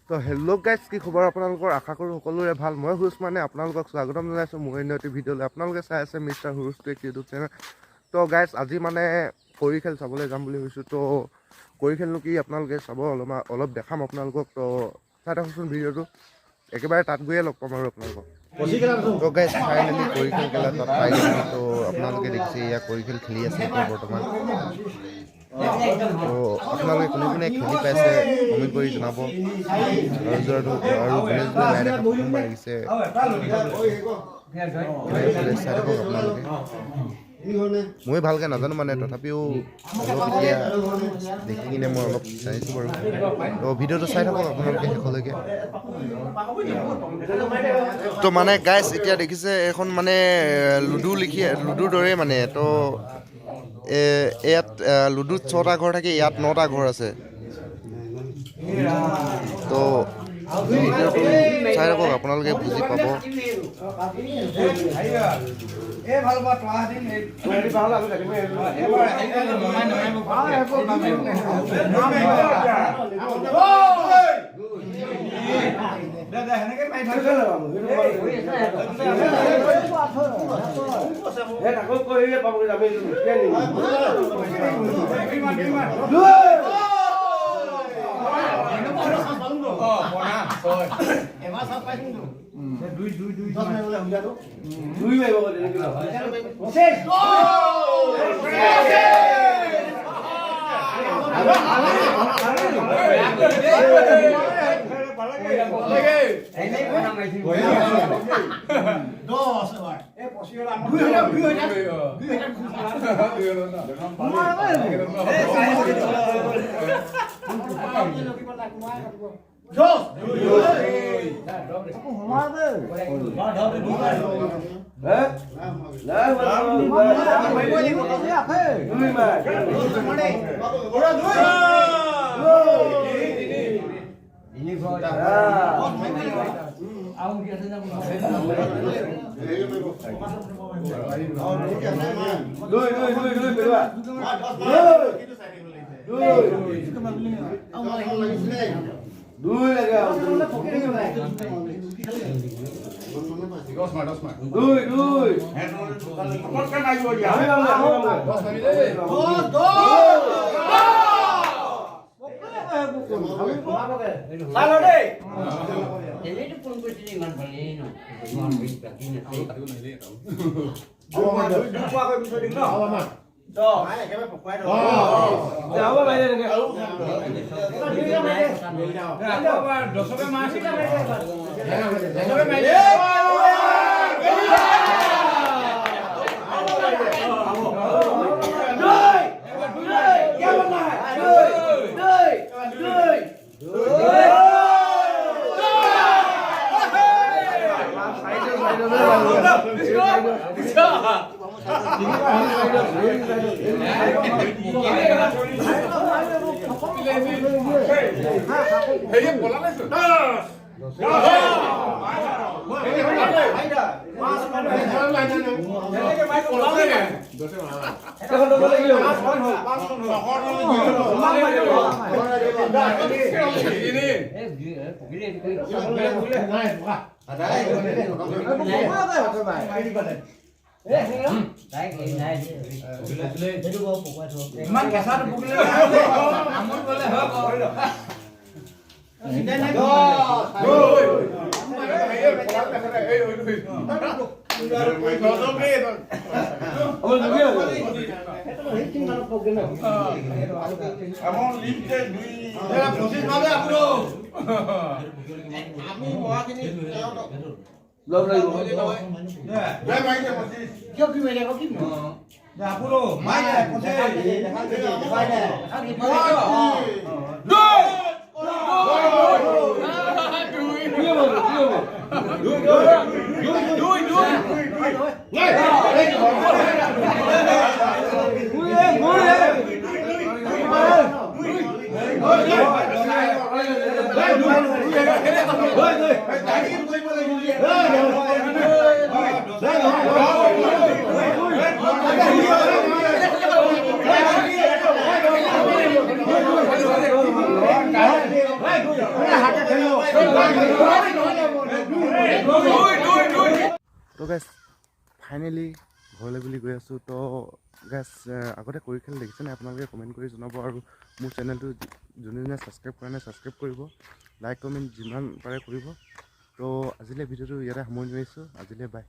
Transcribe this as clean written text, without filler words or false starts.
তো hello' guys, কি খবৰ আপোনালোকৰ? আশা কৰোঁ সকলোৰে ভাল। মই হুৰুচ মানে আপোনালোকক স্বাগতম জনাইছোঁ মোৰ অন্য এটি ভিডিঅ'লৈ। আপোনালোকে চাই আছে মিষ্টাৰ হুৰুচ টেক ইউটিউব চেনেল। তো গাইজ, আজি মানে কৰি খেল চাবলৈ যাম বুলি ভাবিছোঁ। তো কৰি খেলনো কি আপোনালোকে চাব, অলপ দেখাম আপোনালোকক। তো চাই থাককচোন ভিডিঅ'টো, একেবাৰে তাত গৈয়ে লগ পাম আৰু আপোনালোকক। তো গাইজ, ফাইনেলি কৰি খেল খেলা তাত পাই গ'লোঁ। তো আপোনালোকে দেখিছে এয়া কৰি খেল খেলি আছে এতিয়া বৰ্তমান। তো আপোনালোকে কোনে কোনে খেলি পাইছে কমেণ্ট কৰি জনাব। আৰু যোনে যোনে নাই দেখা প্ৰথমবাৰ আহিছে চাই থাকক আপোনালোকে। মই ভালকৈ নাজানো মানে, তথাপিও অলপ এতিয়া দেখি কিনে মই অলপ জানিছোঁ বাৰু। তো ভিডিঅ'টো চাই থাকক আপোনালোকে শেষলৈকে। তো মানে গাইজ, এতিয়া দেখিছে এখন মানে লুডুৰ দৰে মানে। তো ইয়াত লুডুত 6টা ঘৰ থাকে, ইয়াত 9টা ঘৰ আছে। তো ভিডিঅ'টো চাই থাকক আপোনালোকে বুজি পাব। তো গাইছ ফাইনেলি ঘৰলৈ বুলি গৈ আছোঁ। তো গাইছ আগতে কৰি খেল দেখিছেনে আপোনালোকে কমেণ্ট কৰি জনাব, আৰু মোৰ চেনেলটো যোনে যোনে ছাবস্ক্ৰাইব কৰা নাই ছাবস্ক্ৰাইব কৰিব, লাইক কমেণ্ট যিমান পাৰে কৰিব। তো আজিলৈ ভিডিঅ'টো ইয়াতে সামৰণি মাৰিছোঁ। আজিলৈ বাই।